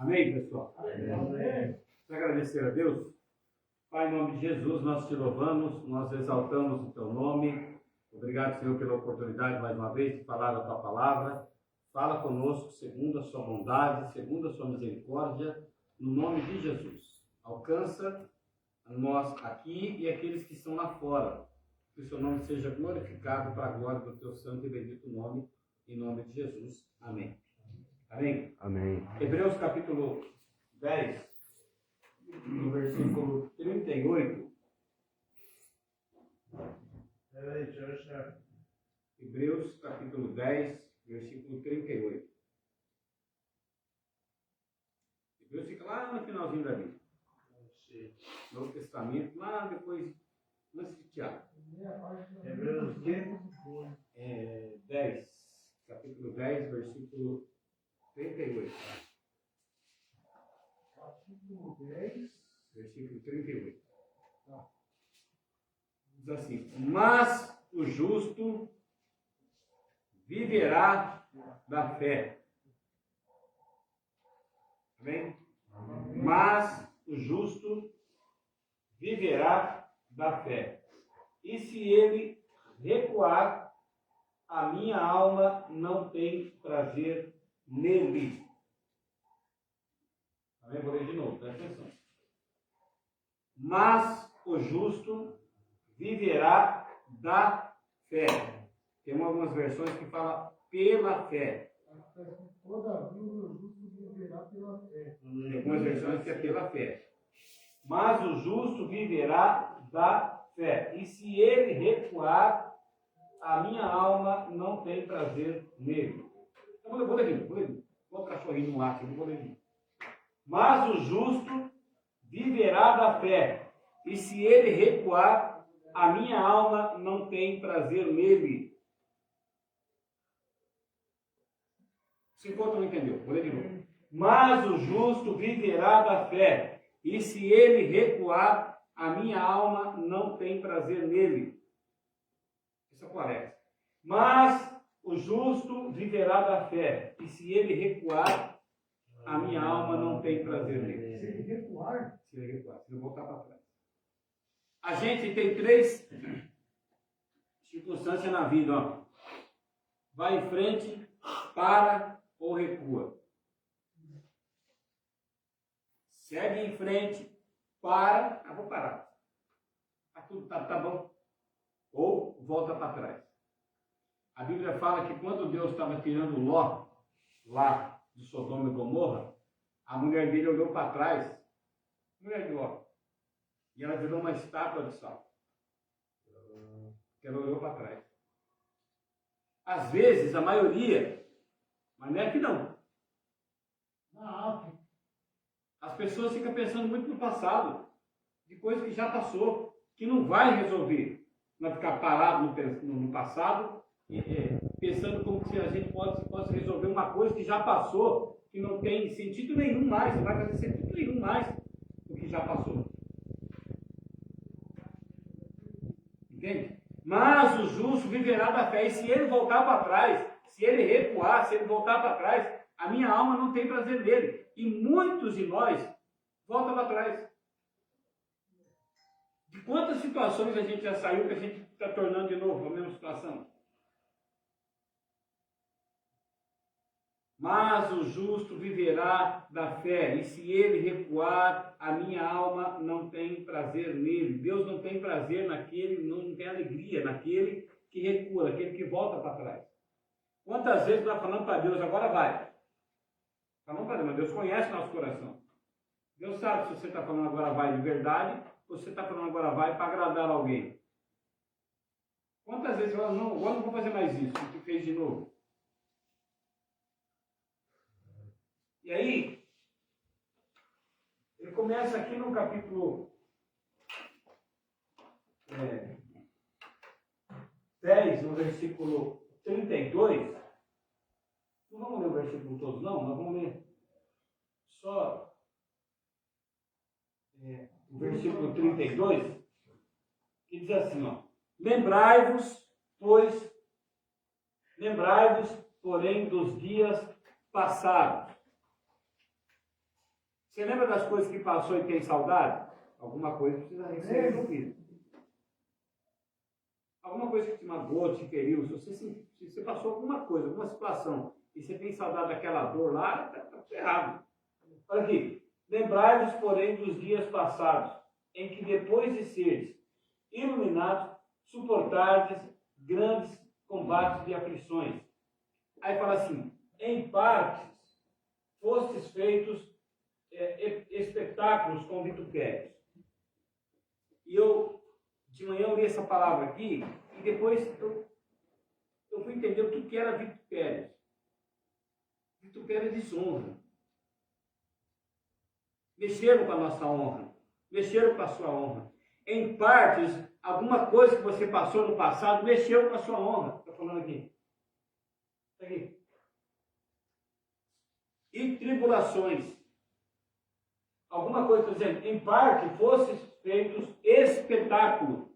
Amém, pessoal? Amém. Vamos agradecer a Deus. Pai, em nome de Jesus, nós te louvamos, nós exaltamos o teu nome. Obrigado, Senhor, pela oportunidade, mais uma vez, de falar a tua palavra. Fala conosco, segundo a sua bondade, segundo a sua misericórdia, no nome de Jesus. Alcança nós aqui e aqueles que estão lá fora. Que o seu nome seja glorificado para a glória do teu santo e bendito nome, em nome de Jesus. Amém. Amém? Amém. Hebreus capítulo 10, no versículo 38. Hebreus capítulo 10, versículo 38. Hebreus fica lá no finalzinho da Bíblia. Novo Testamento, lá depois, antes de Tiago. Hebreus 10, capítulo 10, versículo 38. Capítulo 10, versículo 38. Diz assim: mas o justo viverá da fé. Amém? Mas o justo viverá da fé. E se ele recuar, a minha alma não tem prazer nele. Amém? Vou ler de novo, presta atenção. Mas o justo viverá da fé. Tem algumas versões que falam pela fé. Todavia o justo viverá pela fé. Tem algumas versões que é pela fé. Mas o justo viverá da fé. E se ele recuar, a minha alma não tem prazer nele. Então, vou ler. Vou cachorrinho no ar, não vou ler. Mas o justo viverá da fé. E se ele recuar, a minha alma não tem prazer nele. Se enquanto não entendeu, vou ler de novo. Mas o justo viverá da fé. E se ele recuar, a minha alma não tem prazer nele. Isso aparece. Mas o justo viverá da fé. E se ele recuar, a minha alma não tem prazer nele. Se ele recuar? Se ele recuar, se ele voltar para trás. A gente tem três circunstâncias na vida. Ó. Vai em frente, para ou recua. Segue em frente, para, vou parar. Tudo tá bom. Ou volta para trás. A Bíblia fala que quando Deus estava tirando Ló, lá de Sodoma e Gomorra, a mulher dele olhou para trás, mulher de Ló, e ela virou uma estátua de sal. Ela olhou para trás. Às vezes, a maioria, mas não é aqui não. Na África. As pessoas ficam pensando muito no passado, de coisa que já passou, que não vai resolver. Não ficar parado no passado, pensando como se a gente possa resolver uma coisa que já passou, que não tem sentido nenhum mais, não vai fazer sentido nenhum mais do que já passou. Entende? Mas o justo viverá da fé, e se ele voltar para trás, se ele recuar, se ele voltar para trás, a minha alma não tem prazer nele. E muitos de nós voltam para trás. De quantas situações a gente já saiu que a gente está tornando de novo a mesma situação? Mas o justo viverá da fé, e se ele recuar, a minha alma não tem prazer nele. Deus não tem prazer naquele, não tem alegria naquele que recua, naquele que volta para trás. Quantas vezes nós falamos para Deus, agora vai. Falamos para Deus, mas Deus conhece nosso coração. Deus sabe se você está falando agora vai de verdade, ou se você está falando agora vai para agradar alguém. Quantas vezes você fala, não, agora não vou fazer mais isso, o que fez de novo? E aí, ele começa aqui no capítulo 10, no versículo 32. Não vamos ler o versículo todo, não. Nós vamos ler só o versículo 32, que diz assim, ó. Lembrai-vos, porém, dos dias passados. Você lembra das coisas que passou e tem saudade? Alguma coisa precisa ser resolvida. Alguma coisa que te magoou, te feriu, se você passou alguma coisa, alguma situação, e você tem saudade daquela dor lá, está errado. Olha aqui. Lembrai-vos, porém, dos dias passados, em que depois de seres iluminados, suportardes grandes combates e aflições. Aí fala assim, em partes fostes feitos espetáculos com vitupérios. E de manhã eu li essa palavra aqui, e depois eu fui entender o que era vitupério. Vitupério é desonra. Mexeram com a nossa honra. Mexeram com a sua honra. Em partes, alguma coisa que você passou no passado mexeu com a sua honra. Estou falando aqui. Está aqui. E tribulações. Alguma coisa, por exemplo, em parte, fossem feitos espetáculo.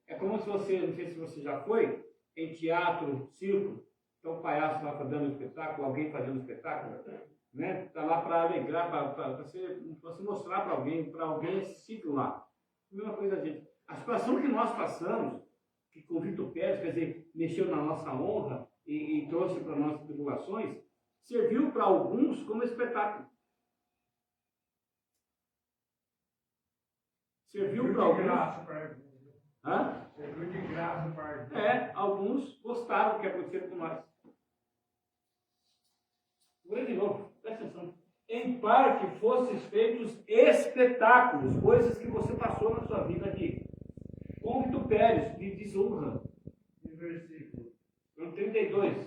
É como se você, não sei se você já foi, em teatro, circo, então o palhaço lá dando espetáculo, alguém fazendo espetáculo, né? Está lá para alegrar, para você mostrar para alguém assistir lá. A mesma coisa, gente. A situação que nós passamos, que com vitupérios, quer dizer, mexeu na nossa honra e trouxe para nossas tribulações, serviu para alguns como espetáculo. Serviu para alguns. Hã? Serviu de graça para alguns gostaram do que aconteceu com nós. Vou ler de novo, presta atenção. Em parte fosses feitos espetáculos, coisas que você passou na sua vida aqui, com vitupérios, de desonra. versículo. No 32.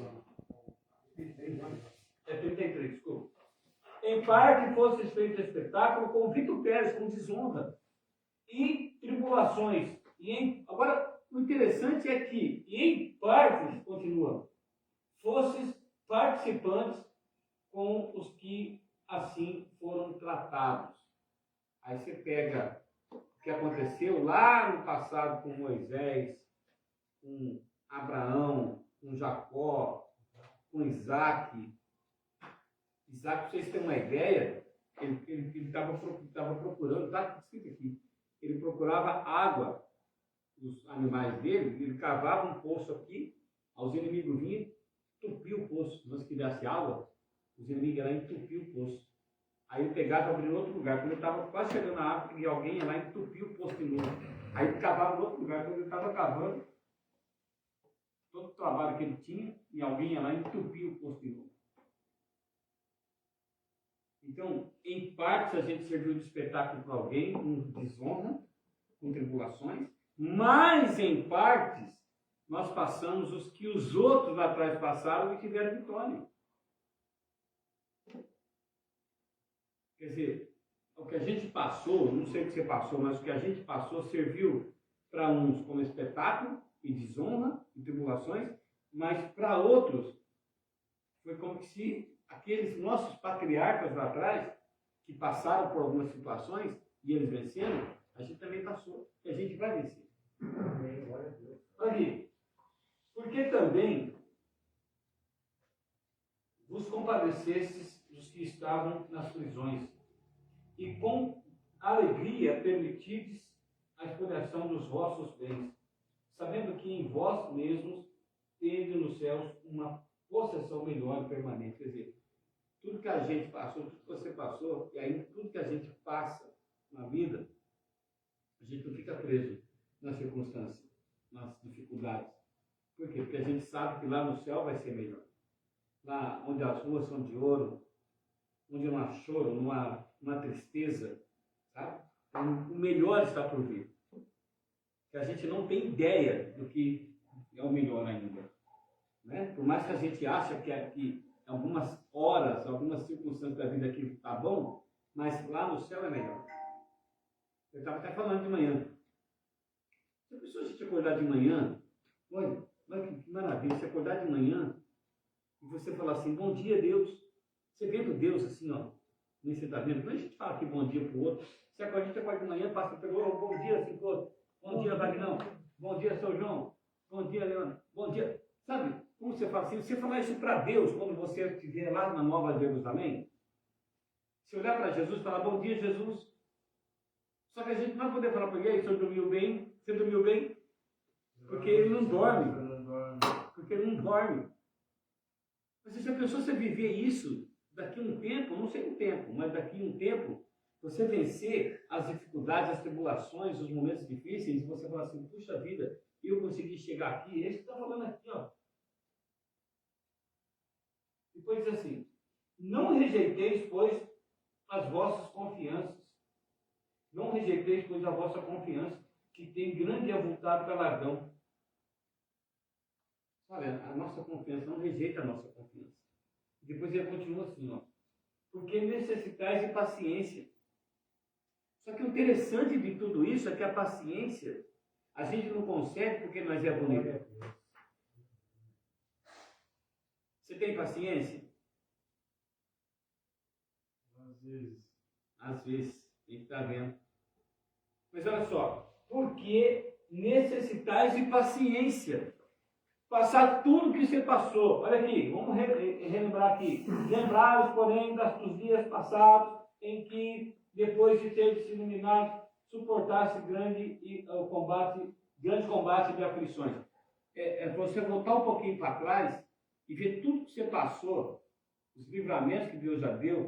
É 33, desculpa. Em parte fosses feitos espetáculo com vitupérios, com desonra e tribulações. Agora, o interessante é que, em parte, continua, fosses participantes com os que assim foram tratados. Aí você pega o que aconteceu lá no passado com Moisés, com Abraão, com Jacó, com Isaac. Isaac, para vocês terem uma ideia, ele estava procurando, está escrito aqui, ele procurava água, os animais dele, ele cavava um poço aqui, os inimigos vinham, entupiam o poço. Se nós quisesse água, os inimigos iam lá e entupiam o poço. Aí ele pegava e abria em outro lugar. Quando ele estava quase chegando na água, e alguém ia lá e entupia o poço de novo. Aí ele cavava em outro lugar. Quando ele estava cavando, todo o trabalho que ele tinha, e alguém ia lá e entupia o poço de novo. Então, em partes a gente serviu de espetáculo para alguém, com desonra, com tribulações, mas em partes nós passamos os que os outros lá atrás passaram e tiveram vitória. Quer dizer, o que a gente passou, não sei o que você passou, mas o que a gente passou serviu para uns como espetáculo e desonra e tribulações, mas para outros foi como se aqueles nossos patriarcas lá atrás, que passaram por algumas situações e eles venceram, a gente também passou e a gente vai vencer. Olha aqui. Porque também vos compadecestes dos que estavam nas prisões, e com alegria permitides a expoliação dos vossos bens, sabendo que em vós mesmos tendes nos céus uma possessão melhor e permanente. Quer dizer, tudo que a gente passou, tudo que você passou, e aí tudo que a gente passa na vida, a gente não fica preso nas circunstâncias, nas dificuldades. Por quê? Porque a gente sabe que lá no céu vai ser melhor. Lá onde as ruas são de ouro, onde não há choro, não há uma tristeza, sabe? Então, o melhor está por vir. Que a gente não tem ideia do que é o melhor ainda. Né? Por mais que a gente ache que algumas horas, algumas circunstâncias da vida aqui está bom, mas lá no céu é melhor. Eu estava até falando de manhã. Se a pessoa te acordar de manhã, olha que maravilha, se acordar de manhã e você falar assim, bom dia, Deus. Você vendo Deus assim, ó, nem você está vendo. Quando a gente fala aqui bom dia para o outro, a gente acorda de manhã, passa e pegou, bom dia, assim, outro. Bom dia, Vagnão. Bom dia, seu João. Bom dia, Leandro. Bom dia. Sabe, como você fala assim, você falar isso para Deus quando você estiver lá na Nova Jerusalém, Se olhar para Jesus e falar, bom dia, Jesus. Só que a gente não vai poder falar para ele, o senhor dormiu bem? Você dormiu bem? Porque ele não dorme. Porque ele não dorme. Mas se a pessoa você viver isso, daqui a um tempo, não sei um tempo, mas daqui a um tempo, você vencer as dificuldades, as tribulações, os momentos difíceis, e você falar assim, puxa vida, eu consegui chegar aqui, esse que está falando aqui, ó. Depois diz assim, não rejeiteis, pois, as vossas confianças. Não rejeiteis, pois, a vossa confiança, que tem grande e avultado galardão. Sabe, a nossa confiança, não rejeita a nossa confiança. Depois ele continua assim, ó. Porque necessitais de paciência. Só que o interessante de tudo isso é que a paciência, a gente não consegue porque nós é bonito. Você tem paciência? Às vezes. Às vezes, a gente está vendo. Mas olha só, porque necessitais de paciência. Passar tudo que você passou. Olha aqui, vamos relembrar aqui. Lembrai-vos, porém, dos dias passados, em que, depois de ter sido iluminado, suportasse grande combate de aflições. É você voltar um pouquinho para trás e ver tudo que você passou, os livramentos que Deus já deu.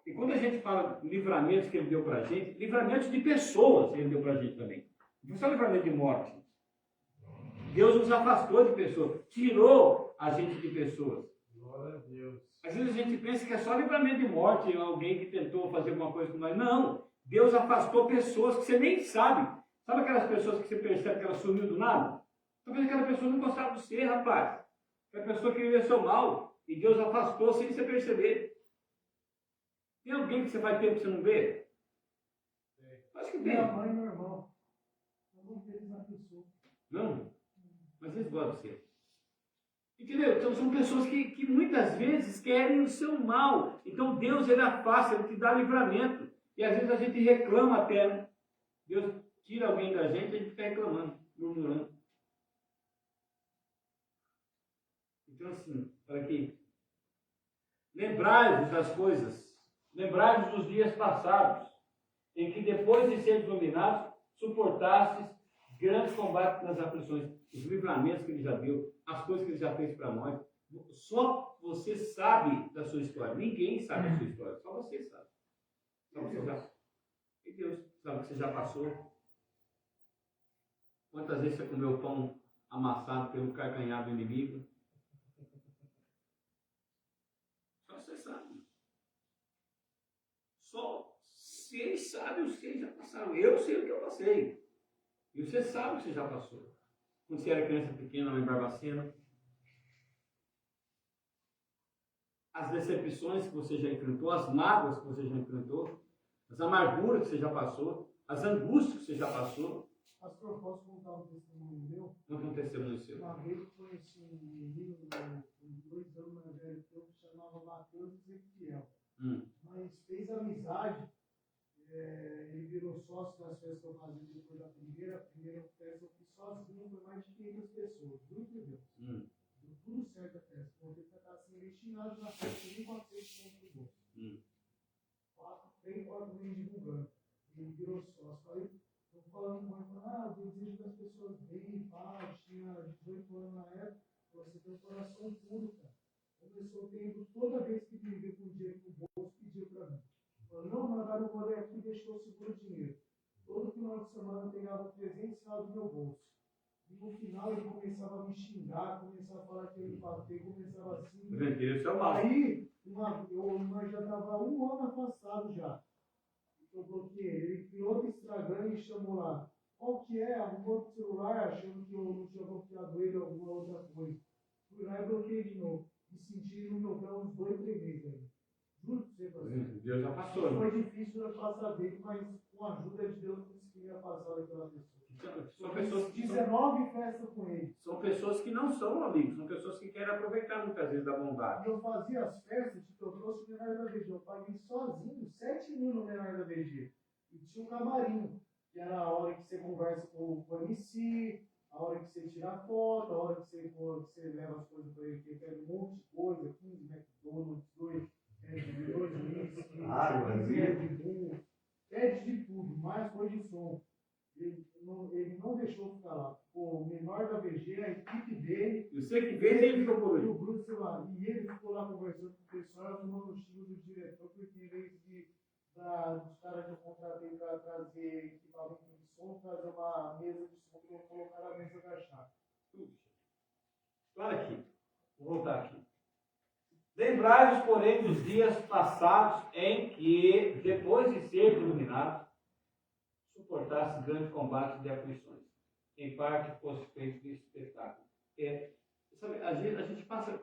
E quando a gente fala livramentos que Ele deu para a gente, livramentos de pessoas Ele deu para a gente também. Não só livramento de morte. Deus nos afastou de pessoas, tirou a gente de pessoas. Glória a Deus. Às vezes a gente pensa que é só livramento de morte, alguém que tentou fazer alguma coisa com nós. Não, Deus afastou pessoas que você nem sabe. Sabe aquelas pessoas que você percebe que ela sumiu do nada? Talvez aquela pessoa não gostava de você, rapaz. Aquela pessoa queria seu mal e Deus afastou sem você perceber. Tem alguém que você faz tempo que você não vê? Acho que tem. Minha mãe e meu irmão. Eu não vejo na pessoa. Não? Mas eles gostam de você. Entendeu? Então são pessoas que muitas vezes querem o seu mal. Então Deus, ele afasta, ele te dá livramento. E às vezes a gente reclama até, né? Deus tira alguém da gente e a gente fica reclamando, murmurando. Então assim, olha aqui. Lembrai-vos das coisas. Lembrai-vos dos dias passados, em que depois de serem dominados, suportastes grandes combates nas aflições, os livramentos que ele já deu, as coisas que ele já fez para nós. Só você sabe da sua história. Ninguém sabe da sua história. Só você sabe. Só você já. E Deus sabe que você já passou. Quantas vezes você comeu pão amassado pelo carcanhar do inimigo? Só você sabe. Só você sabe os que já passaram. Eu sei o que eu passei. E você sabe o que você já passou. Quando você era criança pequena lá em Barbacena, as decepções que você já enfrentou, as mágoas que você já enfrentou, as amarguras que você já passou, as angústias que você já passou. Pastor, posso contar um testemunho meu? Não aconteceu no seu. Uma vez eu conheci um menino, com 2 anos mais velho que eu, que chamava Matheus Ezequiel. Mas fez amizade, ele virou sócio das festas que eu fazia depois da primeira festa eu fiz sozinho, foi mais de 500 pessoas, juro por Deus. Deu tudo certo a festa, porque você está assim, destinado na festa, nem 400 pontos de bolsa. 4 meses divulgando. Ele virou sócio. Aí eu falando com ele, o desejo das pessoas bem, paz, tinha 18 anos na época, você tem um coração puro, cara. Começou o tempo, toda vez que me vê com dinheiro no bolso, pediu para mim. Falou, não, mandaram o rolê aqui e deixou o seguro dinheiro. Todo final de semana eu pegava 300 reais do meu bolso. E no final ele começava a me xingar, começava a falar que eu ia bater, começava assim. Aí, nós já estava 1 ano afastado já. Eu bloqueei. Ele criou outro Instagram e chamou lá. Qual que é? Arrumou outro celular, achando que eu não tinha bloqueado ele ou alguma outra coisa. Fui lá e bloqueei de novo. Me senti no meu pé uns 2, 3 meses aí. Juro pra você, pastor. Deus já passou. Foi difícil eu passar dele, mas com a ajuda de Deus consegui passar daquela pessoa. São pessoas que 19 festas com ele. São pessoas que não são amigos, são pessoas que querem aproveitar muitas vezes da bondade. E eu fazia as festas, tipo, eu trouxe o menor da VG. Eu paguei sozinho 7 mil no menor da VG. E tinha um camarim, que era a hora que você conversa com o MC, a hora que você tira foto, a hora que você leva as coisas para ele, que ele pega um monte de coisa, 15 McDonald's, 2 virou juiz, Árvore, pede de tudo, mais coisa de som. Ele não deixou ficar lá. Ficou o menor da VG, a equipe dele. Eu sei que fez, ele ficou por E o último. Bruno, sei lá, e ele ficou lá conversando com o pessoal, tomando o estilo do diretor, porque em vez dos caras que eu contratei para trazer equipamento de som, trazer uma mesa de som, que eu vou colocar na mesa da chave. Olha aqui, vou voltar aqui. Lembrai-vos, porém, dos dias passados em que, depois de ser iluminados, suportasse grande combate de aflições. Em parte, fosse feito de espetáculo. Sabe, a gente passa,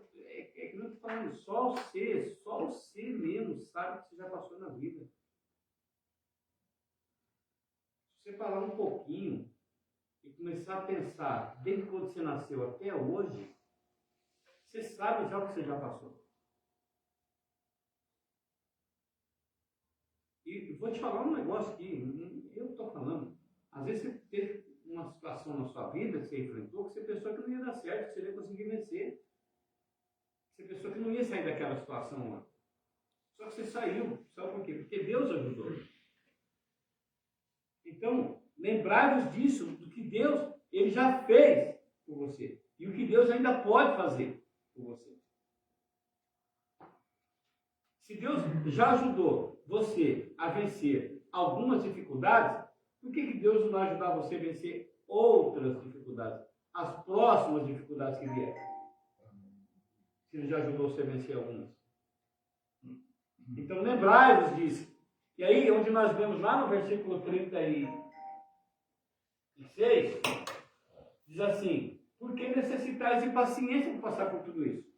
que não estou falando, só você mesmo sabe o que você já passou na vida. Se você parar um pouquinho e começar a pensar, desde quando você nasceu até hoje, você sabe já o que você já passou. E vou te falar um negócio aqui, eu estou falando, às vezes você teve uma situação na sua vida que você enfrentou, que você pensou que não ia dar certo, que você não ia conseguir vencer. Você pensou que não ia sair daquela situação lá. Só que você saiu. Sabe por quê? Porque Deus ajudou. Então, lembrai-vos disso, do que Deus ele já fez por você. E o que Deus ainda pode fazer por você. Se Deus já ajudou você a vencer algumas dificuldades, por que Deus não vai ajudar você a vencer outras dificuldades? As próximas dificuldades que vierem. Se Ele já ajudou você a vencer algumas. Então lembrai-vos disso. E aí, onde nós vemos lá no versículo 36, diz assim: porque necessitais de paciência para passar por tudo isso.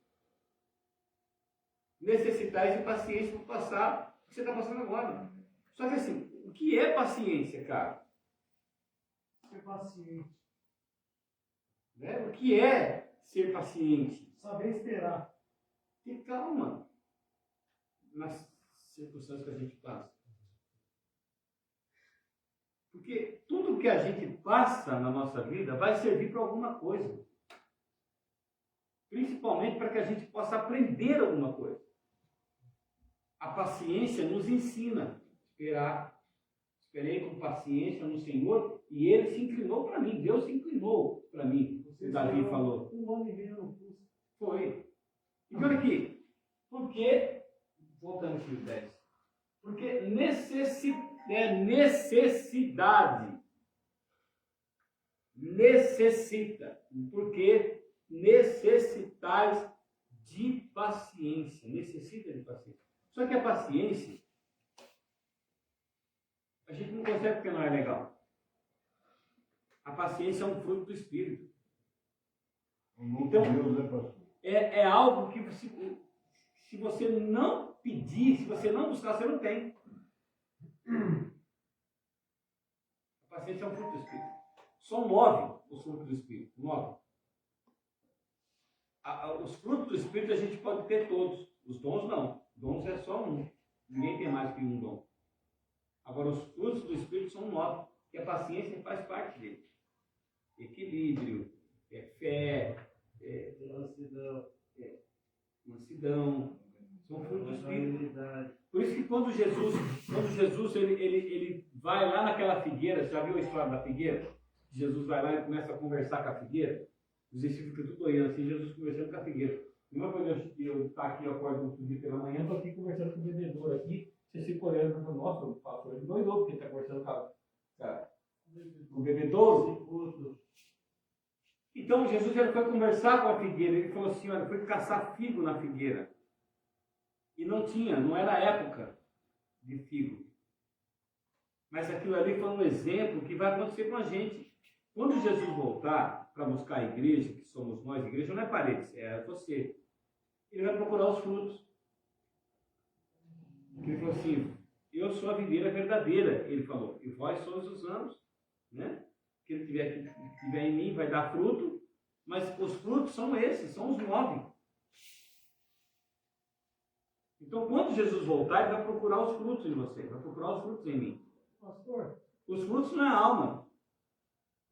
Necessitais de paciência para passar o que você está passando agora. Só que assim, o que é paciência, cara? Ser paciente. Né? O que é ser paciente? Saber esperar. Ter calma nas circunstâncias que a gente passa. Porque tudo que a gente passa na nossa vida vai servir para alguma coisa. Principalmente para que a gente possa aprender alguma coisa. A paciência nos ensina a esperar. Esperei com paciência no Senhor e Ele se inclinou para mim. Deus se inclinou para mim. O Davi falou. 1 ano e meio no curso. Foi. E olha aqui. Porque, voltando aqui os 10. Porque necessidade. Necessita. Porque necessitais de paciência. Necessita de paciência. Só que a paciência, a gente não consegue porque não é legal. A paciência é um fruto do Espírito. Então, é algo que se você não pedir, se você não buscar, você não tem. A paciência é um fruto do Espírito. São 9 os frutos do Espírito. 9. Os frutos do Espírito a gente pode ter todos. Os dons não. Dons é só um. Ninguém tem mais que um dom. Agora, os frutos do Espírito são 9. Que a paciência faz parte dele. Equilíbrio, fé, mansidão. São frutos do Espírito. Por isso que quando Jesus ele vai lá naquela figueira, você já viu a história da figueira? Jesus vai lá e começa a conversar com a figueira. Os discípulos ficam tudo olhando assim, Jesus conversando com a figueira. Uma coisa eu estar aqui, eu acordo outro dia pela manhã, estou aqui conversando com o bebedouro aqui, você fica olhando e fala, nossa, o pastor ele doidou, porque está conversando com o bebedouro. Então Jesus ele foi conversar com a figueira, ele falou assim, olha, foi caçar figo na figueira. E não era época de figo. Mas aquilo ali foi um exemplo que vai acontecer com a gente. Quando Jesus voltar para buscar a igreja, que somos nós, a igreja não é paredes, é você. Ele vai procurar os frutos. Ele falou assim, eu sou a videira verdadeira, ele falou, e vós sois os ramos, né? Que ele tiver em mim vai dar fruto, mas os frutos são esses, são os 9. Então, quando Jesus voltar, ele vai procurar os frutos em você, vai procurar os frutos em mim. Pastor, os frutos não é a alma.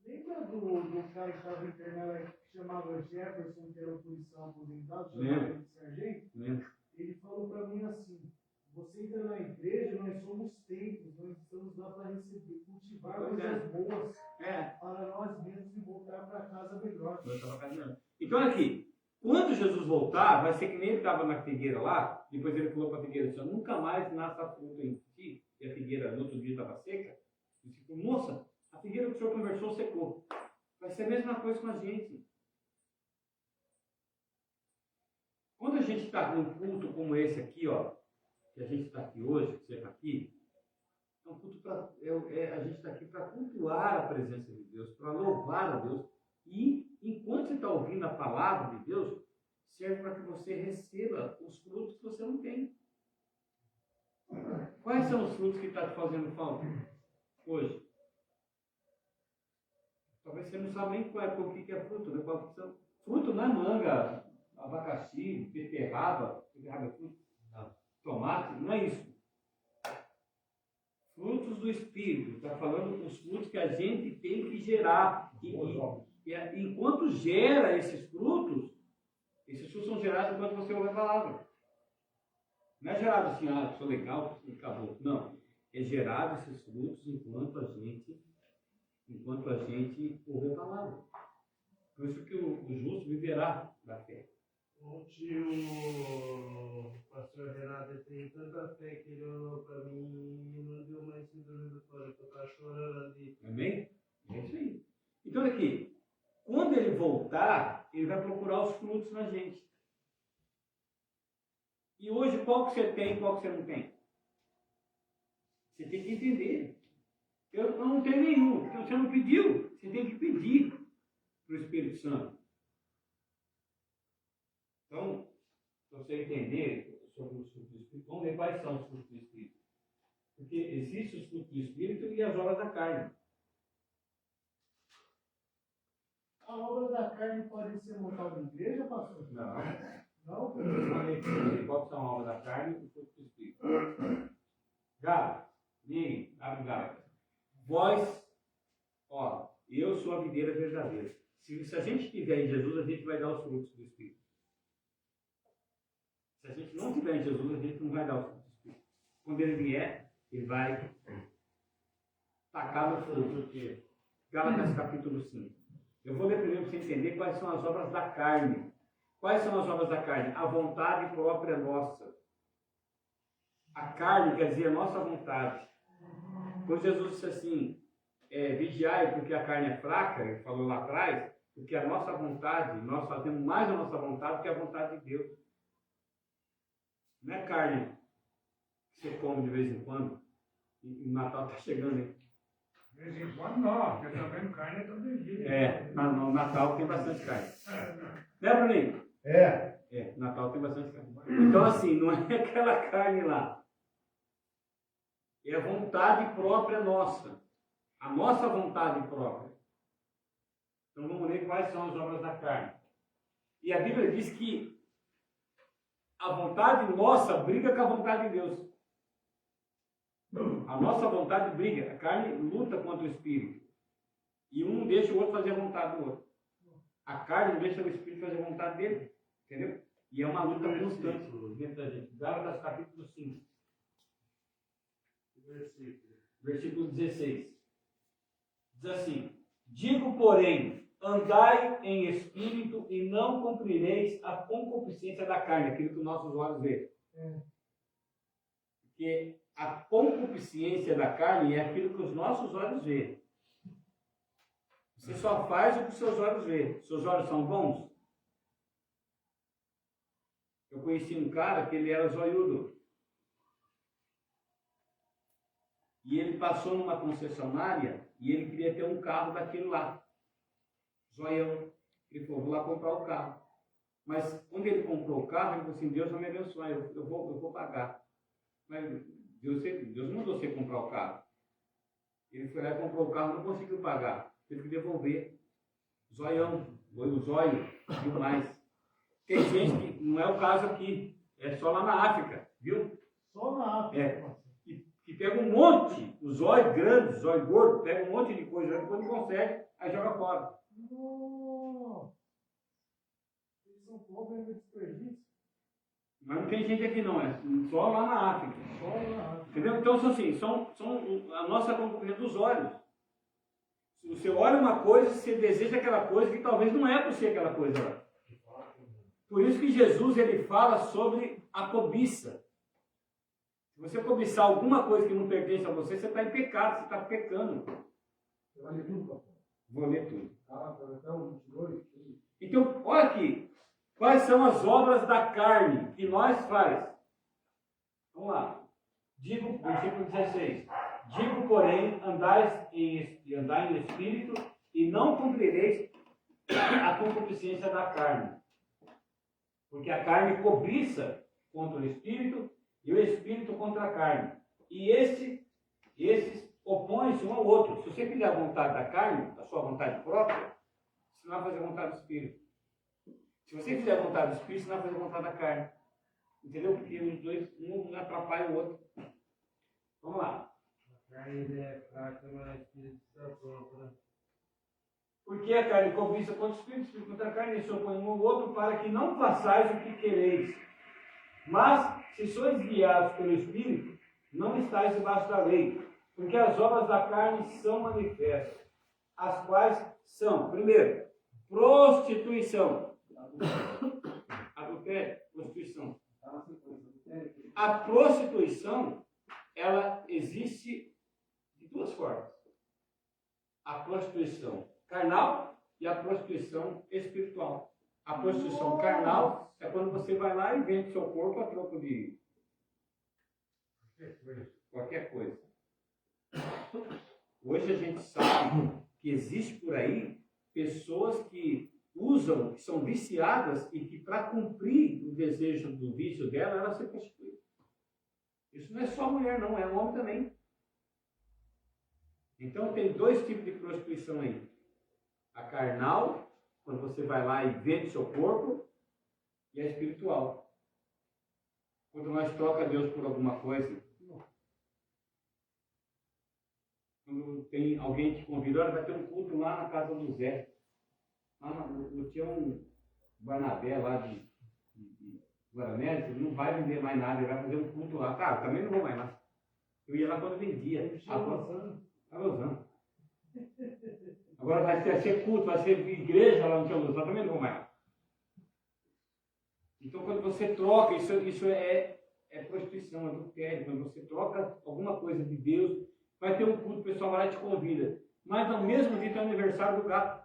Lembra do cara que estava internado que chamava Jefferson, que era policial aposentado, chamava Lembro. ele de sargento? Lembro. ele falou para mim assim: você entra na igreja, nós somos templos, nós estamos lá para receber, cultivar coisas boas para nós mesmos e voltar para casa melhor. Então aqui, quando Jesus voltar, vai ser que nem ele estava na figueira lá, depois ele falou para a figueira assim: nunca mais nasça fruto em ti, e a figueira no outro dia estava seca. Ele disse: moça, a figueira que o senhor conversou secou. Vai ser a mesma coisa com a gente. Quando a gente está num culto como esse aqui, ó, que a gente está aqui hoje, que você está aqui, é um culto para. A gente está aqui para cultuar a presença de Deus, para louvar a Deus. E enquanto você está ouvindo a palavra de Deus, serve para que você receba os frutos que você não tem. Quais são os frutos que estão te fazendo falta hoje? Talvez você não sabe nem o que é fruto, né? Fruto não é manga, abacaxi, beterraba é fruto, tomate, não é isso. Frutos do Espírito, está falando os frutos que a gente tem que gerar. E enquanto gera esses frutos são gerados enquanto você ouve a palavra. Não é gerado assim, sou legal, acabou. Não. É gerado esses frutos enquanto a gente ouve a palavra. Por isso que o justo viverá da fé. Ontem o pastor Renato tem tanta fé que ele olhou para mim e não deu mais síndrome do pânico. Eu estava chorando ali. Amém? É isso aí. Então, olha aqui. Quando ele voltar, ele vai procurar os frutos na gente. E hoje, qual que você tem e qual que você não tem? Você tem que entender. Eu não tenho nenhum. Porque você não pediu. Você tem que pedir para o Espírito Santo. Então, para você entender sobre os frutos do Espírito, vamos ver quais são os frutos do Espírito. Porque existem os frutos do Espírito e as obras da carne. A obra da carne pode ser montada na igreja, pastor? Não. Não? Eu falei para você qual são a obra da carne e o fruto do Espírito. Gálatas, abre Gálatas. Vós, eu sou a videira verdadeira. Se a gente estiver em Jesus, a gente vai dar os frutos do Espírito. Se a gente não estiver em Jesus, a gente não vai dar os frutos do Espírito. Quando ele vier, ele vai tacar no fruto. Gálatas capítulo 5. Eu vou ler primeiro para você entender quais são as obras da carne. Quais são as obras da carne? A vontade própria nossa. A carne quer dizer a nossa vontade. Quando Jesus disse assim, vigiai porque a carne é fraca, ele falou lá atrás, porque a nossa vontade, nós fazemos mais a nossa vontade do que a vontade de Deus. Não é carne que você come de vez em quando. E o Natal está chegando, hein? De vez em quando não, porque também carne é todo dia. No Natal tem bastante carne. Né, Bruninho? Natal tem bastante carne. Então, assim, não é aquela carne lá. É a vontade própria nossa. A nossa vontade própria. Então, vamos ler quais são as obras da carne. E a Bíblia diz que a vontade nossa briga com a vontade de Deus. A nossa vontade briga. A carne luta contra o Espírito. E um não deixa o outro fazer a vontade do outro. A carne não deixa o Espírito fazer a vontade dele. Entendeu? E é uma luta constante dentro da gente. Gálatas capítulo 5. Versículo 16. Diz assim: digo, porém, andai em espírito e não cumprireis a concupiscência da carne, aquilo que os nossos olhos veem. Porque a concupiscência da carne é aquilo que os nossos olhos veem. Você só faz o que os seus olhos veem. Seus olhos são bons? Eu conheci um cara que ele era zoiudo. E ele passou numa concessionária e ele queria ter um carro daquele lá. Zoião. Ele falou, vou lá comprar o carro. Mas quando ele comprou o carro, ele falou assim, Deus vai me abençoar, eu vou pagar. Mas Deus mandou você comprar o carro. Ele foi lá e comprou o carro, não conseguiu pagar. Teve que devolver. Zoião. Foi o zóio. Viu mais. Tem gente que não é o caso aqui. É só lá na África. Viu? Só na África. Que pega um monte, o zóio grande, o zóio gordo, pega um monte de coisa, depois não consegue, aí joga fora. Não. Eles são pobres, é desperdício. Mas não tem gente aqui não, é só lá na África. Entendeu? Então, assim, são a nossa concorrência dos olhos. Se você olha uma coisa, você deseja aquela coisa que talvez não é para você aquela coisa lá. Por isso que Jesus ele fala sobre a cobiça. Se você cobiçar alguma coisa que não pertence a você, você está em pecado, você está pecando. Vou ler tudo, papai. Vou ler tudo. Até o 22. Então, olha aqui. Quais são as obras da carne que nós faz? Vamos lá. Digo, versículo 16. Digo, porém, andai em espírito e não cumprireis a concupiscência da carne. Porque a carne cobiça contra o espírito e o espírito contra a carne. E esses opõem-se um ao outro. Se você fizer a vontade da carne, a sua vontade própria, você não vai fazer a vontade do espírito. Se você fizer a vontade do espírito, você não vai fazer a vontade da carne. Entendeu? Porque os dois, um atrapalha o outro. Vamos lá. A carne é fraca, mas o espírito está pronto, né? Porque a carne cobiça contra o espírito contra a carne, e se opõe um ao outro, para que não façais o que quereis. Mas, se sois guiados pelo Espírito, não estáis debaixo da lei. Porque as obras da carne são manifestas, as quais são, primeiro, prostituição. Adultério, prostituição. A prostituição, ela existe de duas formas. A prostituição carnal e a prostituição espiritual. A prostituição carnal é quando você vai lá e vende seu corpo a troco de qualquer coisa. Hoje a gente sabe que existe por aí pessoas que usam, que são viciadas e que para cumprir o desejo do vício dela, ela se prostitui. Isso não é só mulher não, é homem também. Então tem dois tipos de prostituição aí. A carnal, quando você vai lá e vende seu corpo, e a espiritual. Quando nós troca Deus por alguma coisa. Quando tem alguém que te convida, olha, vai ter um culto lá na casa do Zé. Eu tinha um Barnabé lá de Guaranésia, ele não vai vender mais nada, ele vai fazer um culto lá. Tá, também não vou mais lá. Eu ia lá quando vendia. Está usando. Agora vai ser culto, vai ser igreja lá no Tia Luz, lá também não vou mais lá. Então quando você troca, isso é prostituição, é adultério. Quando você troca alguma coisa de Deus, vai ter um culto, o pessoal vai lá e te convida. Mas no mesmo dia tem o aniversário do gato.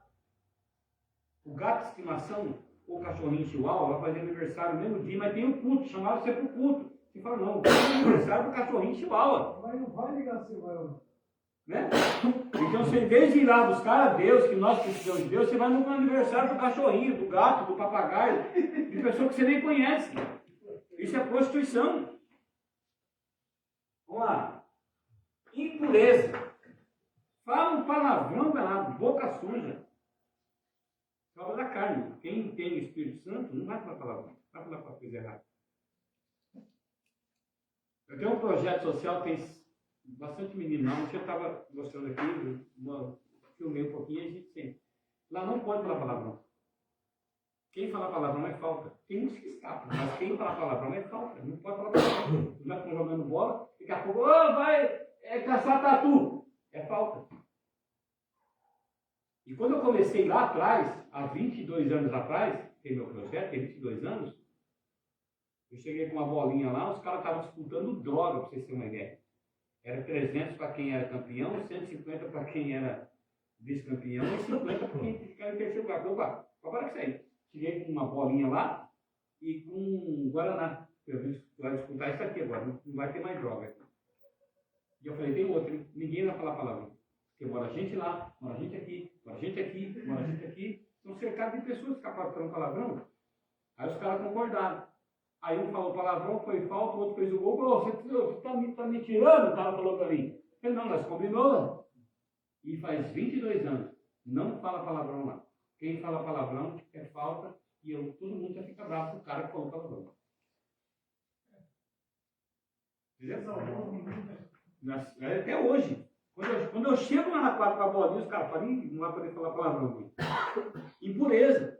O gato de estimação, ou o cachorrinho chihuahua, vai fazer aniversário no mesmo dia, mas tem um culto, chamaram você para o culto. Você fala, não, é o aniversário do cachorrinho chihuahua. Mas não vai ligar se vai ou não. Né? Então, você, em vez de ir lá buscar a Deus, que nós precisamos de Deus, você vai no aniversário do cachorrinho, do gato, do papagaio, de pessoa que você nem conhece. Isso é prostituição. Vamos lá. Impureza. Fala um palavrão danado, boca suja. Fala da carne. Quem tem o Espírito Santo não vai falar palavrão, não vai falar coisa errada. Eu tenho um projeto social, tem bastante menino, não. Eu estava mostrando aqui, filmei um pouquinho e a gente sempre. Lá não pode falar palavrão. Quem fala palavrão é falta. Tem uns que escapam, mas quem fala palavrão é falta. Não pode falar palavrão. Os moleques estão jogando bola, daqui a pouco, vai caçar tatu. É falta. E quando eu comecei lá atrás, há 22 anos atrás, tem meu projeto, tem 22 anos, eu cheguei com uma bolinha lá, os caras estavam disputando droga, para vocês terem uma ideia. Era 300 para quem era campeão, 150 para quem era vice-campeão e 50 para quem ficava em terceiro lugar. Opa, agora que sair. Cheguei com uma bolinha lá e com um Guaraná. Eu vai disputar isso aqui agora, não vai ter mais droga. E eu falei, tem outro, ninguém vai falar palavrão. Porque mora gente lá, mora gente aqui, mora gente aqui, mora gente aqui. Estão cercados de pessoas que ficaram falando palavrão. Aí os caras concordaram. Aí um falou palavrão, foi falta, o outro fez o gol. Você está me tirando, o cara falou para mim. Eu falei, não, nós combinamos. E faz 22 anos, não fala palavrão lá. Quem fala palavrão é falta e todo mundo já fica bravo com o cara que falou palavrão. Entendeu? Até hoje. Quando eu chego lá na quadra com a bolinha, os caras falam, não vai poder falar palavrão. Impureza.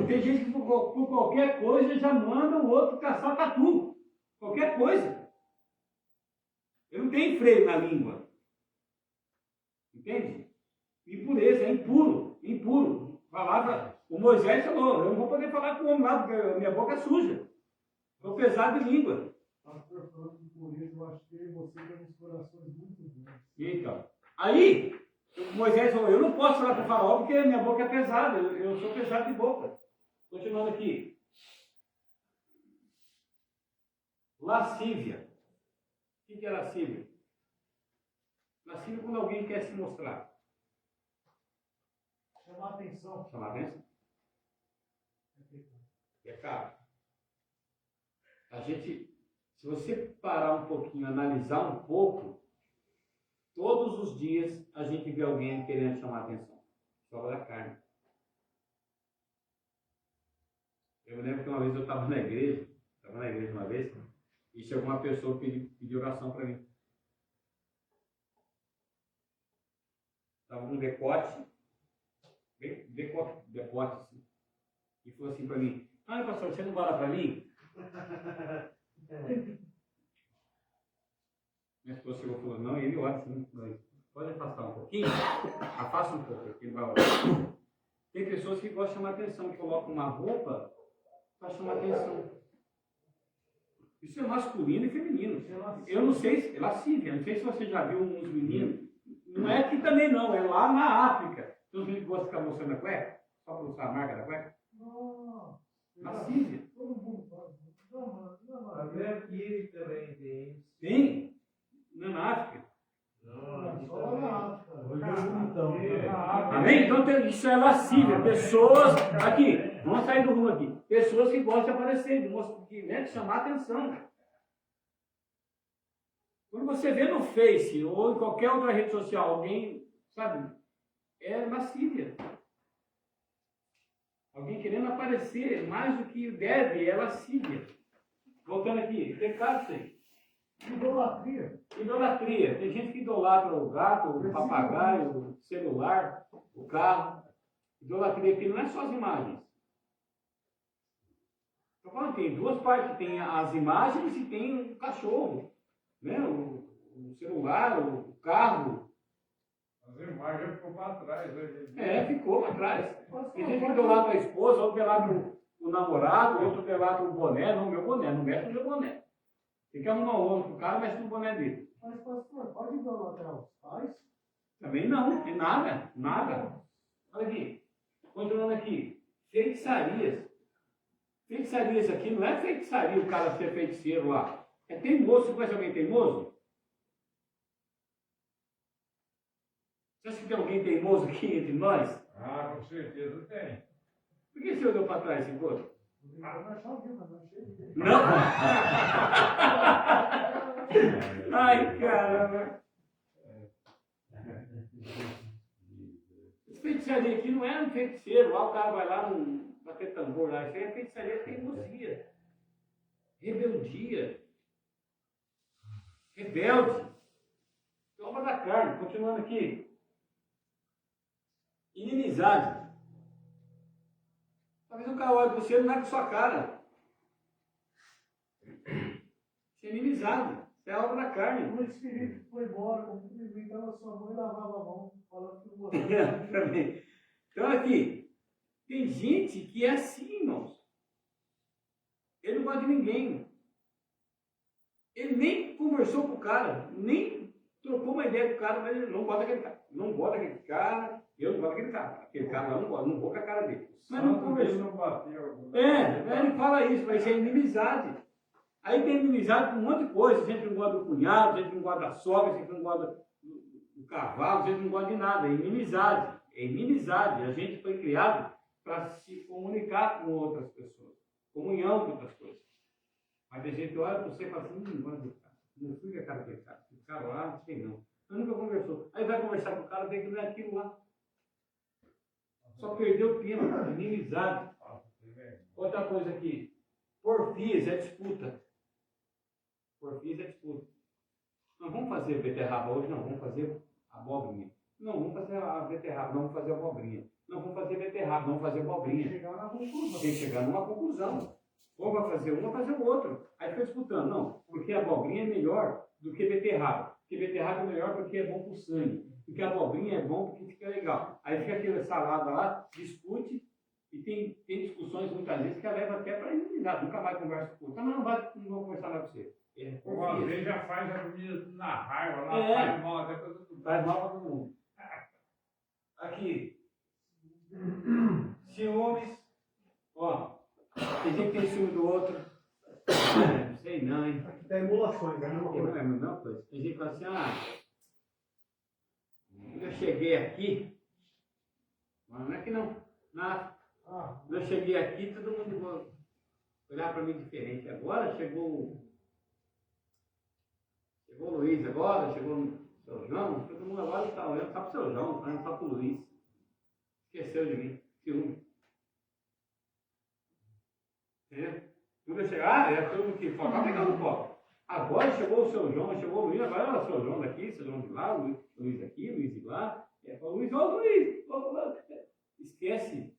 Tem gente que por qualquer coisa já manda o outro caçar tatu. Qualquer coisa. Eu não tenho freio na língua. Entende? Impureza, é impuro. Impuro. Palavra, o Moisés falou, eu não vou poder falar com o homem lá, porque a minha boca é suja. Estou pesado de língua. Pastor, falando de pureza, eu acho que você tem uns corações muito bons. Então, aí, Moisés falou, eu não posso falar com o faraó porque minha boca é pesada, eu sou pesado de boca. Continuando aqui. Lascívia. O que é lascívia? Lascívia é quando alguém quer se mostrar. Chamar a atenção. Chamar a atenção. É caro. A gente, se você parar um pouquinho, analisar um pouco, todos os dias a gente vê alguém querendo chamar a atenção. Sobra da carne. Eu me lembro que uma vez eu estava na igreja uma vez, e chegou uma pessoa que pediu oração para mim. Estava com um decote assim, e falou assim para mim, pastor, você não vai lá para mim? Minha esposa chegou e falou, não, ele olha assim, pode afastar um pouquinho? Afasta um pouco, aqui vai orar. Tem pessoas que gostam de chamar atenção, que colocam uma roupa para chamar atenção. Isso é masculino e feminino. Eu não sei, é lascívia, não sei se você já viu uns meninos, não é aqui também não, é lá na África. Tem uns meninos que gostam de ficar mostrando a cueca, só para mostrar a marca da cueca. Lascívia. Todo mundo faz. Até aqui também tem. Tem? Não é na África? Não, Só lá na África. Hoje é bonitão. Amém? Então isso é lascívia. Pessoas, aqui, vamos sair do rumo aqui. Pessoas que gostam de aparecer, de chamar a atenção. Quando você vê no Face ou em qualquer outra rede social alguém, sabe, é lascívia. Alguém querendo aparecer mais do que deve, é lascívia. Voltando aqui, pecado isso aí. Idolatria. Idolatria. Tem gente que idolatra o gato, o papagaio, o celular, o carro. Idolatria aqui não é só as imagens. Estou falando que tem duas partes. Tem as imagens e tem o cachorro. Né? O celular, o carro. As imagens ficou para trás hoje. Ficou para trás. Tem gente que idolatra a esposa, outro idolatra o namorado, outro idolatra o boné. Não, meu boné, não mexe no meu boné. Tem que arrumar um outro cara, mexe no boné dele. Mas, pastor, pode idolatrar os pais? Também não, tem nada, nada. Olha aqui, continuando aqui, feitiçarias. Feitiçarias aqui não é feitiçaria o cara ser feiticeiro lá. É teimoso. Você conhece alguém teimoso? Você acha que tem alguém teimoso aqui entre nós? Ah, com certeza tem. Por que você olhou para trás, enquanto? Não. Não? Ai, caramba. Esse feitiçaria aqui não é um feiticeiro. Lá o cara vai lá bater tambor lá. Isso aí é feitiçaria, teimosia. Rebeldia. Rebelde. Obra da carne. Continuando aqui. Inimizade. Talvez o cara olhe para você e não é com sua cara. Isso é inimizade. Isso é obra da carne. O espírito foi embora, cumprimentava a sua mãe e lavava a mão, falando que você. Também. Então aqui, tem gente que é assim, irmãos. Ele não gosta de ninguém. Ele nem conversou com o cara, nem trocou uma ideia com o cara, mas ele não gosta daquele cara. Não gosta daquele cara, eu não gosto daquele cara. Aquele cara lá não vou com a cara dele. Mas não conversou. Não bateu. Ele fala isso, mas isso é inimizade. Aí tem inimizade com um monte de coisa. Gente não gosta do cunhado, gente não gosta da sogra, gente não gosta do cavalo, gente não gosta de nada. É inimizade. É inimizade. A gente foi criado para se comunicar com outras pessoas. Comunhão com outras coisas. Mas tem gente que olha para você e fala assim, não gosta do cara. Não fui com a cara daquele cara. O cara lá, não sei não. Mas nunca conversou. Aí vai conversar com o cara, vê que não é aquilo lá. Só perdeu tempo. Inimizade. Outra coisa aqui. Porfias é disputa. Porfias é disputa. Não vamos fazer beterraba hoje, não. Vamos fazer abóbora. Não, vamos fazer a beterraba, não vamos fazer a abobrinha. Não, vamos fazer beterraba, não vamos fazer abobrinha. Chegar na conclusão. Tem que chegar numa conclusão. Ou vai fazer um, ou vai fazer o outro. Aí fica disputando. Não, porque a abobrinha é melhor do que beterraba. Porque beterraba é melhor porque é bom para o sangue. Porque a abobrinha é bom porque fica legal. Aí fica aquela salada lá, discute, e tem discussões muitas vezes que leva até para inimizade. Nunca mais conversa com o outro. Não, não vou conversar mais com você. Ou às vezes já faz a comida na raiva, lá faz mal até para todo mundo. Faz mal para todo mundo. Aqui. Ciúmes. Ó. Tem gente que tem ciúme do outro. Não sei não, hein? Aqui tá emulações, né? Não é a mesma coisa. Tem gente que fala assim, eu cheguei aqui. Mas não é que não. Quando eu cheguei aqui, todo mundo vai olhar para mim diferente. Agora chegou o Luiz, agora chegou o seu João, todo mundo agora está olhando só para o seu João, olhando só para o Luiz. Esqueceu de mim, ciúme. Entendeu? Quando eu chegar, é todo mundo que faltava pegando o copo. Agora chegou o seu João, chegou o Luiz, agora é o seu João daqui, seu João de lá, o Luiz aqui, o Luiz de lá. O Luiz, ô Luiz! Esquece.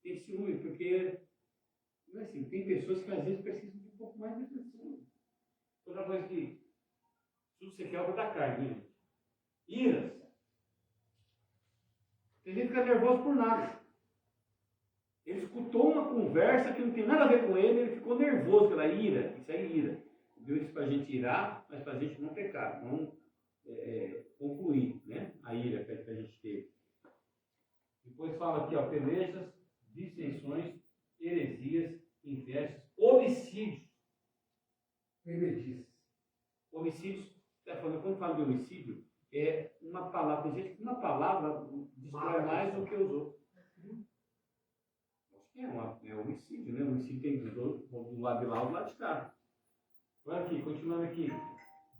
Tem ciúme, porque não é assim, tem pessoas que às vezes precisam de um pouco mais de atenção. Outra coisa que tudo você quer é obra da carne. Iras. Tem gente que fica nervoso por nada. Ele escutou uma conversa que não tem nada a ver com ele ficou nervoso pela ira. Isso é ira. Deus disse para a gente irar, mas para a gente não pecar, não concluir, né? A ira que a gente teve. Depois fala aqui, ó, pelejas, dissensões, heresias, invejas, homicídios. Homicídios, quando fala de homicídio, é uma palavra. Tem gente que uma palavra destrói mais do que os outros. Acho que é homicídio, né? O homicídio tem do lado de lá e do lado de cá. Olha aqui, continuando aqui.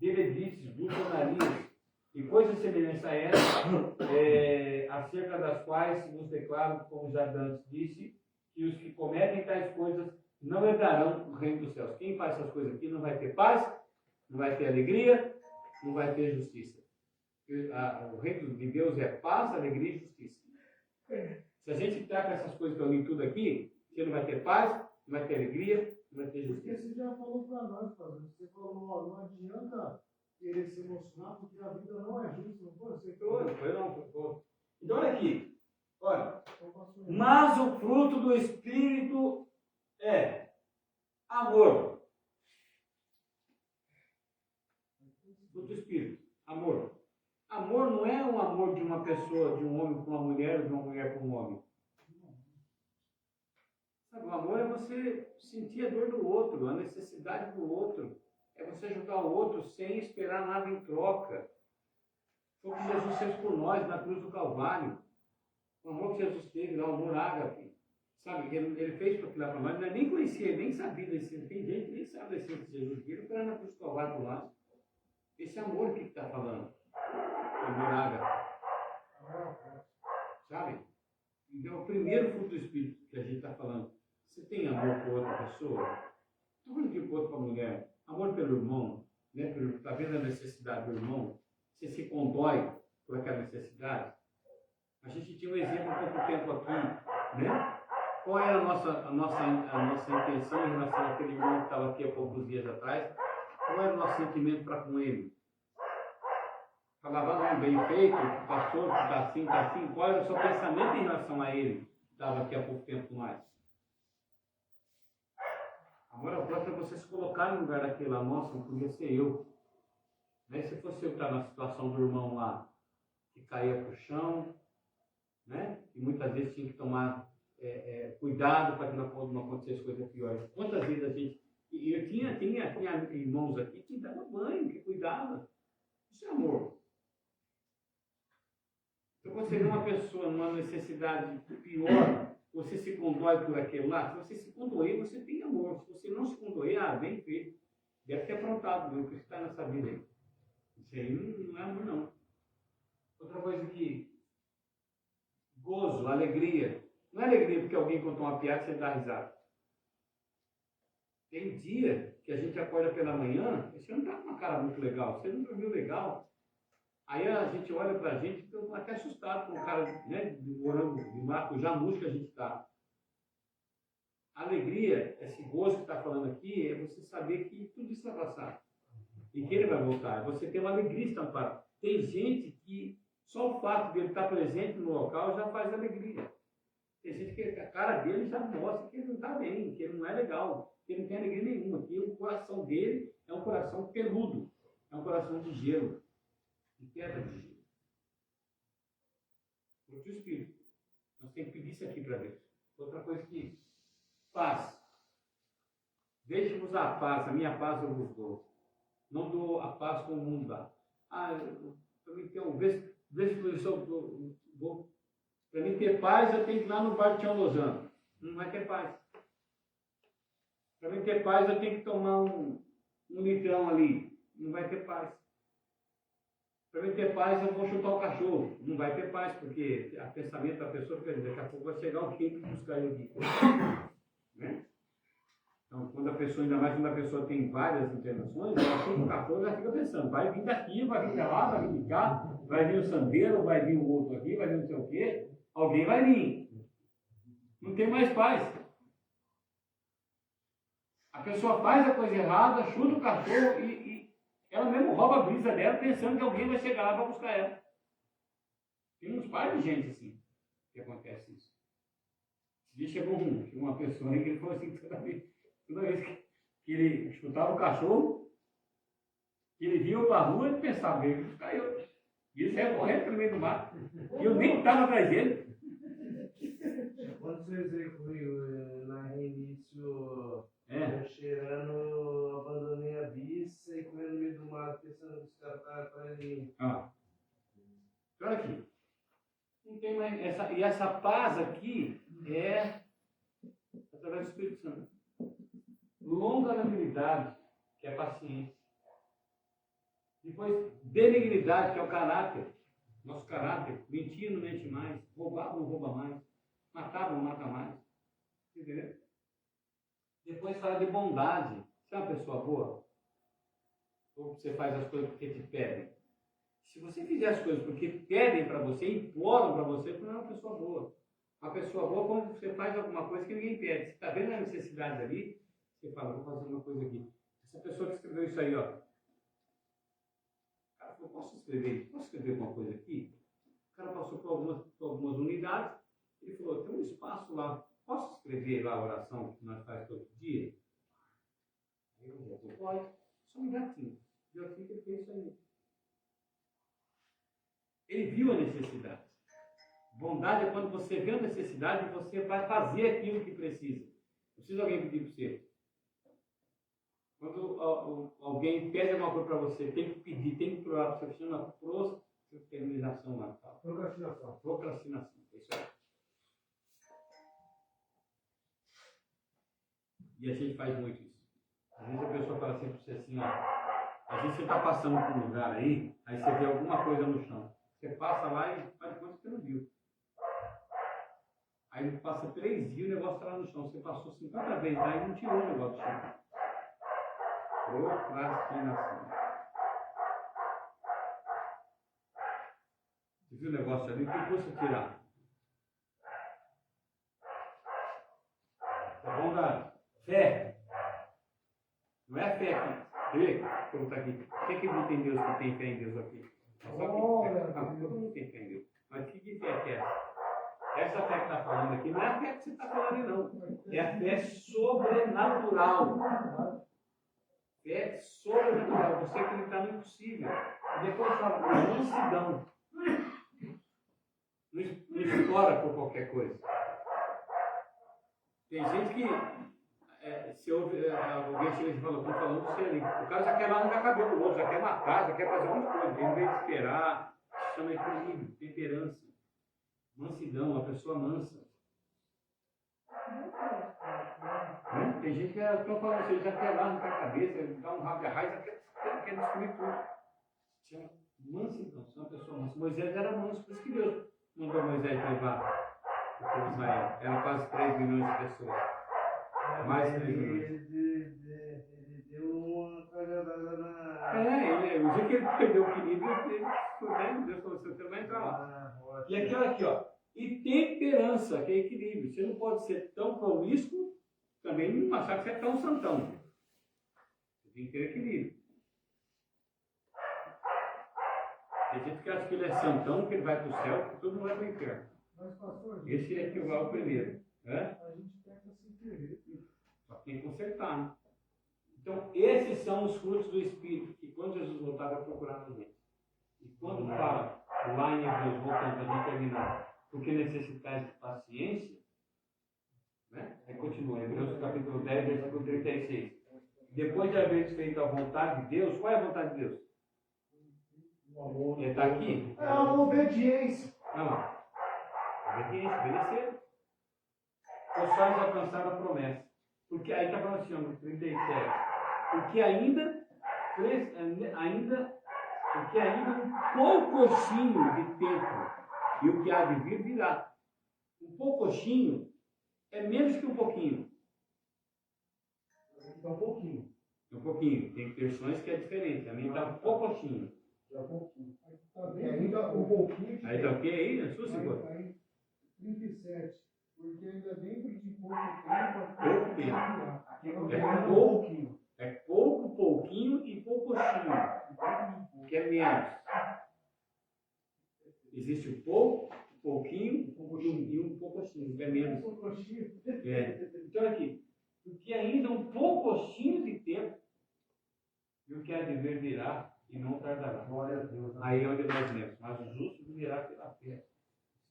Deredices, glutonarias e coisas semelhantes a essa, acerca das quais vos declaro, como já antes disse, que os que cometem tais coisas não herdarão o reino dos céus. Quem faz essas coisas aqui não vai ter paz, não vai ter alegria, não vai ter justiça. O reino de Deus é paz, alegria e justiça. Se a gente está com essas coisas que eu li tudo aqui, você não vai ter paz, não vai ter alegria, não vai ter Porque justiça. você já falou para nós, Padre. Você falou, ó, não adianta querer se emocionar, porque a vida não é justa, não foi? Você Foi. Então olha aqui. Olha. falou. Mas o fruto do Espírito é amor. Fruto do Espírito, amor. Amor não é um amor de uma pessoa, de um homem com uma mulher, ou de uma mulher com um homem. Sabe, o amor é você sentir a dor do outro, a necessidade do outro. É você ajudar o outro sem esperar nada em troca. Foi o que Jesus fez por nós na cruz do Calvário. O amor que Jesus teve, o amor ágape. Sabe, ele fez aquilo lá para nós, nós nem conhecia, ele nem sabia da essência. Tem gente que nem sabe da essência de Jesus. Ele foi lá na cruz do Calvário por nós. Esse amor que está falando. O amor ágape. Sabe? Então, o primeiro fruto do Espírito que a gente está falando. Você tem amor por outra pessoa? Não falando de outra mulher. Amor pelo irmão, né? Está vendo a necessidade do irmão? Você se condói por aquela necessidade? A gente tinha um exemplo há pouco tempo aqui, né? Qual era a nossa intenção em relação àquele irmão que estava aqui há poucos dias atrás? Qual era o nosso sentimento para com ele? Falava, não, bem feito, pastor, que está assim, está assim. Qual era o seu pensamento em relação a ele que estava aqui há pouco tempo com nós? Agora o próprio é você se colocar no lugar daquele lá, nossa, não podia ser eu. Né? Se fosse eu que estava na situação do irmão lá, que caía para o chão, né? E muitas vezes tinha que tomar cuidado para que não acontecesse coisa pior. Quantas vezes a gente... E eu tinha irmãos aqui que davam banho, que cuidavam. Isso é amor. Então, quando você vê uma pessoa numa necessidade pior, você se condói por aquele lá. Se você se condoer, você tem amor. Se você não se condoer, bem feito. Deve ter aprontado, viu? O que está nessa vida aí. Isso aí não é amor, não. Outra coisa que... Gozo, alegria. Não é alegria porque alguém contou uma piada e você dá risada. Tem dia que a gente acorda pela manhã e você não está com uma cara muito legal. Você não dormiu legal. Aí a gente olha pra gente e fica até assustado com o cara, né, morando de maracujá, música a gente está. Alegria, esse gozo que está falando aqui, é você saber que tudo isso vai passar e que ele vai voltar. Você tem uma alegria estampada. Tem gente que só o fato de ele estar presente no local já faz alegria. Tem gente que a cara dele já mostra que ele não está bem, que ele não é legal, que ele não tem alegria nenhuma, que o coração dele é um coração peludo, é um coração de gelo, de pedra de gelo. Outro espírito. Nós temos que pedir isso aqui para Deus. Outra coisa que paz. Deixe-vos a paz, a minha paz eu vos dou. Não dou a paz como o mundo dá. Para mim ter para mim ter paz, eu tenho que ir lá no bar de Tião Lozano. Não vai ter paz. Para mim ter paz, eu tenho que tomar um litrão ali. Não vai ter paz. Para mim ter paz, eu vou chutar o cachorro. Não vai ter paz, porque o pensamento da pessoa, daqui a pouco vai chegar alguém que buscar eu aqui. Né? Então, quando a pessoa, ainda mais quando a pessoa tem várias internações, ela chuta o cachorro, ela fica pensando, vai vir daqui, vai vir de lá, vai vir de cá, vai vir o sandeiro, vai vir o outro aqui, vai vir não sei o quê. Alguém vai vir. Não tem mais paz. A pessoa faz a coisa errada, chuta o cachorro e ela mesmo rouba a brisa dela pensando que alguém vai chegar lá para buscar ela. Tem uns pais de gente assim que acontece isso. Esse dia chegou uma pessoa aí que ele falou assim, toda vez que ele chutava o cachorro, que ele via para a rua, ele pensava, ele buscar eu. E ele saia correndo pelo meio do mato. E eu nem estava atrás dele. Quando vocês veem comigo na reinício, cheirando, abandonei a bicha e comendo no meio do mato, pensando que os caras estavam ali. Olha aqui. Não tem mais essa paz aqui é através do Espírito Santo. Longanimidade, que é paciência. Depois, benignidade, que é o caráter. Nosso caráter. Mentir, não mente mais. Roubar, não rouba mais. Matar, não mata mais. Entendeu? Depois fala de bondade. Você é uma pessoa boa? Ou você faz as coisas porque te pedem? Se você fizer as coisas porque pedem para você, imploram para você, você não é uma pessoa boa. Uma pessoa boa quando você faz alguma coisa que ninguém pede. Você está vendo a necessidade ali, você fala, vou fazer uma coisa aqui. Essa pessoa que escreveu isso aí, ó. Cara, eu posso escrever alguma coisa aqui? O cara passou por algumas unidades, ele falou, tem um espaço lá, posso escrever lá a oração que nós fazemos todo dia? Aí eu falei, pode, só um gatinho. E eu fiquei fez isso aí. Ele viu a necessidade. Bondade é quando você vê a necessidade e você vai fazer aquilo que precisa. Não precisa alguém pedir para você. Quando alguém pede alguma coisa para você, tem que pedir, tem que provar, você chama procrastinação lá. Tá? Procrastinação. Procrastinação, é isso aí. E a gente faz muito isso. Às vezes a pessoa fala assim para você assim, ó, às vezes você está passando por um lugar aí você vê alguma coisa no chão. Você passa lá e faz de conta que você não viu. Aí passa 3 dias e o negócio está lá no chão. Você passou 50 vezes lá e não tirou o negócio do chão. Procrastinação. Você viu o negócio ali? O que custa tirar? Tá bom, da fé. Não é a fé aqui. Vê? Perguntar aqui. O que é que não tem Deus que tem fé em Deus aqui? Todo mundo tem fé em Deus. Mas que fé que é essa? Essa fé que está falando aqui não é a fé que você está falando, não. É a fé sobrenatural. Fé sobrenatural. Você acreditar no impossível. E depois fala, mansidão. Não explora por qualquer coisa. Tem gente que, se ouve, alguém chega e fala, estou falando do você ali. O cara já quer lá arrancar cabelo do outro, já quer matar, já quer fazer um monte de coisa. Ele veio esperar, chama equilíbrio, temperança. Mansidão, uma pessoa mansa. Tem gente que estou falando, você já quer lá arrancar a cabeça, dar um rabo de arraia, já quer destruir tudo. Chama mansidão, você é uma pessoa mansa. Moisés era manso, por isso que Deus mandou Moisés levar o povo de Israel. Eram quase 3 milhões de pessoas. Mais de 3 milhões. Ele deu uma cajadada na. O dia que ele perdeu o equilíbrio, Deus falou, você vai entrar lá. E aqui, ó. E temperança, que é equilíbrio. Você não pode ser tão promíscuo, também não achar que você é tão santão. Você tem que ter equilíbrio. Tem gente que acha que ele é santão, que ele vai para o céu, que todo mundo vai para o inferno. Mas, pastor, Esse é que é o primeiro. A gente peca sem querer. Só que tem que consertar, né? Então, esses são os frutos do Espírito, que quando Jesus voltar, vai procurar na gente. E quando fala, lá em Hebreus, voltando para a gente terminar, porque necessitais de paciência, né? Aí continua, Hebreus capítulo 10, versículo 36. Depois de haver feito a vontade de Deus, qual é a vontade de Deus? Ele está aqui? É a obediência. Não. Obediência, obedecer. Possais alcançar a promessa. Porque aí está falando assim, no 37. Porque ainda um poucochinho de tempo, e o que há de vir virá. Um poucochinho é menos que um pouquinho. É um pouquinho. Um pouquinho. Tem versões que é diferente. A minha está um poucochinho. É um pouquinho. Está bem, ainda um pouquinho. Aí está o quê aí? Na sua segunda? Aí, 37. Porque ainda dentro de pouco tempo, É pouco, pouquinho e poucochinho. Que é menos. Existe o pouco, pouquinho e um poucochinho, que é menos. Então aqui, porque ainda um poucochinho de tempo, e o que há de vir virá e não tardará. Glória a Deus. Aí é onde nós lemos, mas o justo viverá pela fé.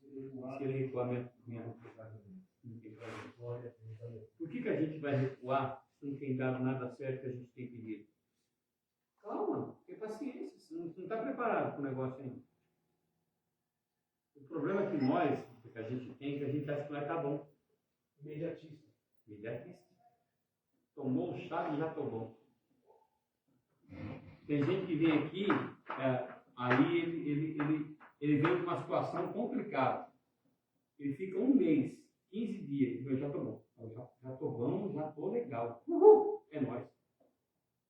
Se ele recuar mesmo. Por que a gente vai recuar se não tem dado nada certo que a gente tem pedido? Calma, tem paciência, você não está preparado para o negócio ainda. O problema que a gente tem, é que a gente acha que vai estar bom. Imediatista. Tomou o chá e já tomou. Tem gente que vem aqui, aí ele vem com uma situação complicada. Ele fica um mês, 15 dias, eu já estou bom. Já estou bom, já estou legal. Uhul! É nóis.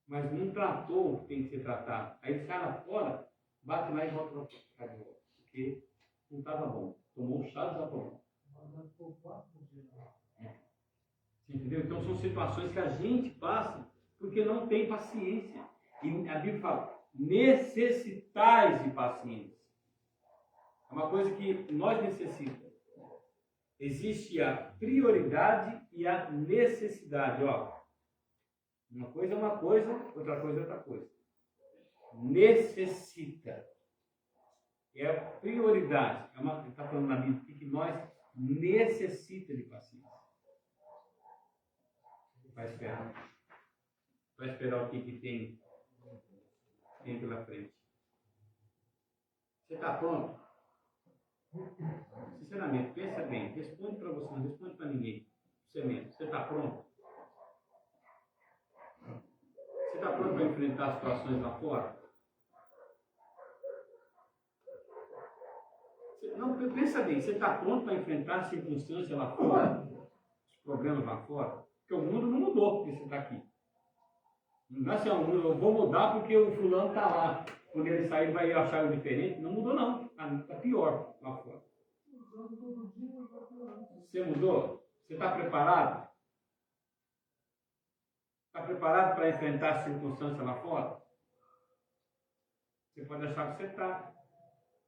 Mas não tratou o que tem que ser tratado. Aí ele sai lá fora, bate lá e volta para cá de volta. Porque não estava bom. Tomou o chá e já tomou. Entendeu? Então são situações que a gente passa porque não tem paciência. E a Bíblia fala, necessitais de paciência. É uma coisa que nós necessitamos. Existe a prioridade e a necessidade. Ó, uma coisa é uma coisa, outra coisa é outra coisa. Necessita. É a prioridade. Ele está falando na Bíblia que nós necessitamos de paciência. Vai esperar. Vai esperar o que tem pela frente. Você está pronto? Sinceramente, pensa bem. Responde para você, não responde para ninguém. Você mesmo. Você está pronto? Você está pronto para enfrentar as situações lá fora? Não, pensa bem. Você está pronto para enfrentar as circunstâncias lá fora? Os problemas lá fora? Porque o mundo não mudou porque você está aqui. Não é assim, eu vou mudar porque o fulano está lá. Quando ele sair, ele vai achar o diferente. Não mudou, não. Está pior lá fora. Você mudou? Você está preparado? Está preparado para enfrentar as circunstâncias lá fora? Você pode achar que você está.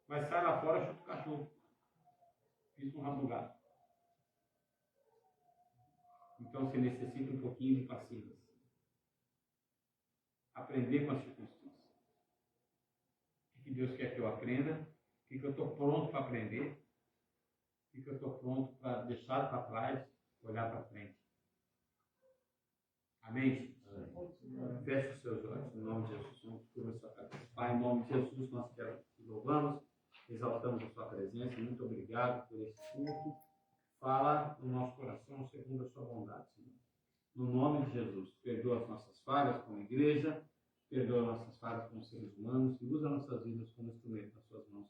Mas sai lá fora, chuta o cachorro. Isso um rabo do gato. Então você necessita um pouquinho de paciência. Aprender com as circunstâncias. O que Deus quer que eu aprenda? O que eu estou pronto para aprender? O que eu estou pronto para deixar para trás, olhar para frente? Amém? Feche os seus olhos, em nome de Jesus. Pai, em nome de Jesus, nós te louvamos, exaltamos a sua presença. Muito obrigado por esse culto. Fala no nosso coração segundo a sua bondade, Senhor. No nome de Jesus, perdoa as nossas falhas como igreja, perdoa nossas falhas como seres humanos e usa nossas vidas como instrumento nas suas mãos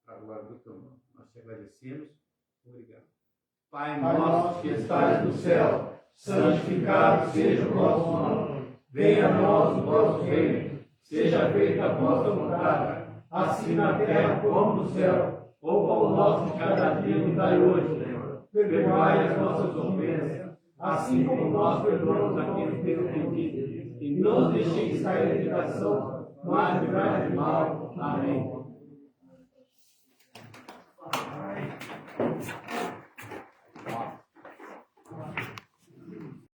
para a glória do teu nome. Nós te agradecemos. Obrigado. Pai nosso que estás no céu, santificado seja o vosso nome. Venha a nós o vosso reino. Seja feita a vossa vontade, assim na terra como no céu. O pão nosso de cada dia nos dai hoje, Senhor. Perdoai as nossas ofensas, assim como nós perdoamos a quem nos tem ofendido. E não nos deixeis cair em tentação, mas livrai do mal. Amém.